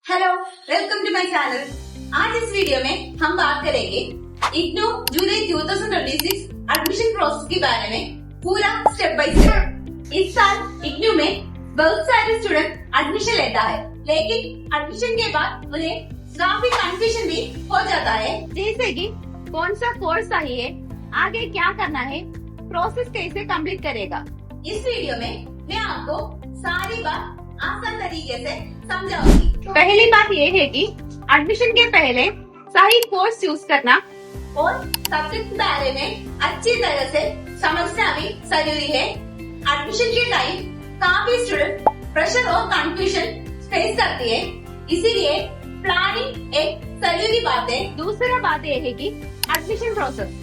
Hello, welcome to my channel. आज इस video में हम बात करेंगे इग्नू जुलाई 2026 एडमिशन प्रोसेस के बारे में पूरा स्टेप बाय स्टेप। इस साल इग्नू में बहुत सारे स्टूडेंट एडमिशन लेता है, लेकिन एडमिशन के बाद उन्हें काफी कंफ्यूजन भी हो जाता है, जैसे कि कौन सा कोर्स चाहिए, आगे क्या करना है, प्रोसेस कैसे कंप्लीट करेगा। इस वीडियो में मैं आपको सारी बात आसान तरीके से समझाऊंगी। पहली बात ये है कि एडमिशन के पहले सही कोर्स चूज करना और सब्जेक्ट के बारे में अच्छी तरह से समझना भी जरूरी है। एडमिशन के टाइम काफी स्टूडेंट प्रेशर और कंफ्यूजन फेस करती है, इसीलिए प्लानिंग एक जरूरी बात है। दूसरा बात ये है कि एडमिशन प्रोसेस।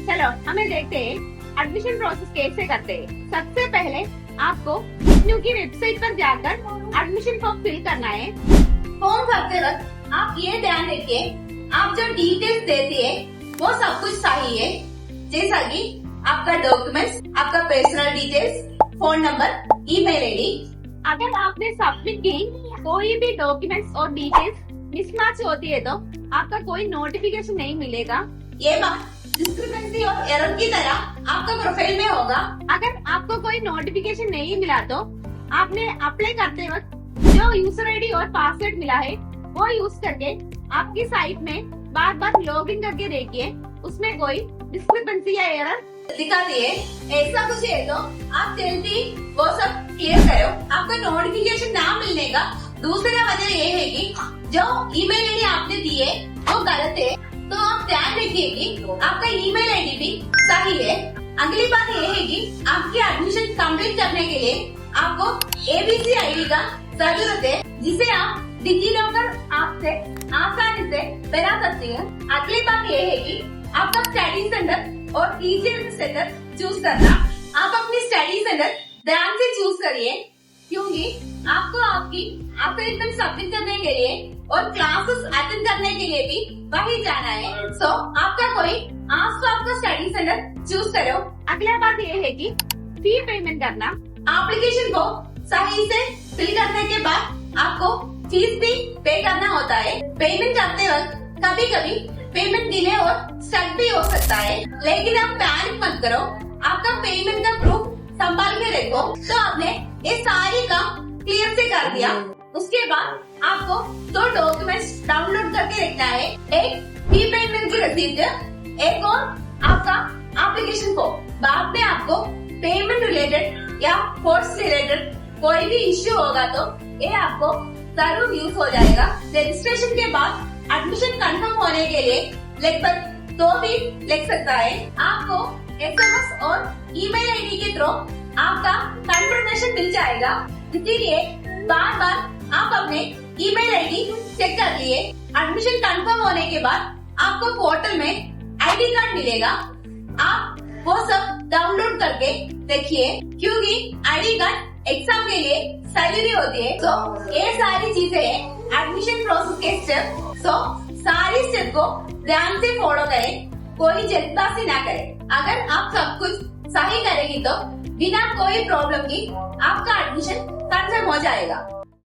चलो हमें देखते हैं एडमिशन प्रोसेस कैसे करते हैं। सबसे पहले आपको इग्नू की वेबसाइट पर जाकर एडमिशन फॉर्म फिल करना है। फॉर्म भरते वक्त आप ये ध्यान रखिए, आप जो डिटेल्स देती है वो सब कुछ सही है, जैसा कि आपका डॉक्यूमेंट्स, आपका personal details, phone number, email ID. अगर आपने सबमिट की कोई भी डॉक्यूमेंट्स और डिटेल्स मिसमैच होती है तो आपका कोई नोटिफिकेशन नहीं मिलेगा। ये बात डिस्क्रिपेंसी और एरर की तरह आपका प्रोफाइल में होगा। अगर आपको कोई नोटिफिकेशन नहीं मिला तो आपने अप्लाई करते वक्त जो यूजर आईडी और पासवर्ड मिला है वो यूज करके आपकी साइट में बार बार लॉग इन करके देखिए, उसमें कोई डिस्क्रिपेंसी या एरर दिखाती है। ऐसा कुछ है तो आप जल्दी वो सब क्लियर करो। आपका नोटिफिकेशन ना मिलने का दूसरा वजह ये है कि जो ईमेल आईडी आपने दी है वो गलत है, तो आप ध्यान रखिए कि आपका ईमेल आईडी भी सही है। अगली बात यह है कि आपकी एडमिशन कंप्लीट करने के लिए आपको ABC आईडी का जरूरत है, जिसे आप डिजिलॉकर आपसे आसानी से बना सकते हैं। अगली बात यह है कि आपका स्टडी सेंटर और टीचर सेंटर चूज करना। आप अपनी स्टडी सेंटर ध्यान से चूज करिए, क्योंकि आपको आपकी एग्जाम सबमिट करने के लिए और क्लासेस अटेंड करने के लिए भी वही जाना है। सो आपका कोई आस-पास का स्टडी सेंटर चूज करो। अगला बात यह है कि फी पेमेंट करना। एप्लीकेशन को सही से फिल करने के बाद आपको फीस भी पे करना होता है। पेमेंट करते वक्त कभी कभी पेमेंट डिले और स्टक भी हो सकता है, लेकिन आप पैनिक मत करो। आपका पेमेंट का प्रूफ संभाल के रखो। तो आपने ये सारी काम क्लियर से कर दिया, उसके बाद आपको 2 डॉक्यूमेंट्स डाउनलोड करके रखना है। एक फी पेमेंट की रसीद, एक और आपका एप्लीकेशन फॉर्म। बाद में आपको पेमेंट रिलेटेड या कोर्स रिलेटेड कोई भी इश्यू होगा तो ये आपको जरूर यूज हो जाएगा। रजिस्ट्रेशन के बाद एडमिशन कंफर्म होने के लिए लगभग 2 वीक लग सकता है। आपको SMS और ईमेल आईडी के थ्रू आपका कंफर्मेशन मिल जाएगा, इसीलिए बार बार आप अपने ईमेल आईडी चेक कर लिए। एडमिशन कंफर्म होने के बाद आपको पोर्टल में आईडी कार्ड मिलेगा, आप वो सब डाउनलोड करके देखिए, क्योंकि आईडी कार्ड एग्जाम के लिए जरूरी होती है। तो ये सारी चीजें हैं एडमिशन प्रोसेस के स्टेप। सो सारी स्टेप को ध्यान से फॉलो करें, कोई जल्दबाजी ना करें। अगर आप सब कुछ सही करेंगी तो बिना कोई प्रॉब्लम की आपका एडमिशन कंफर्म हो जाएगा।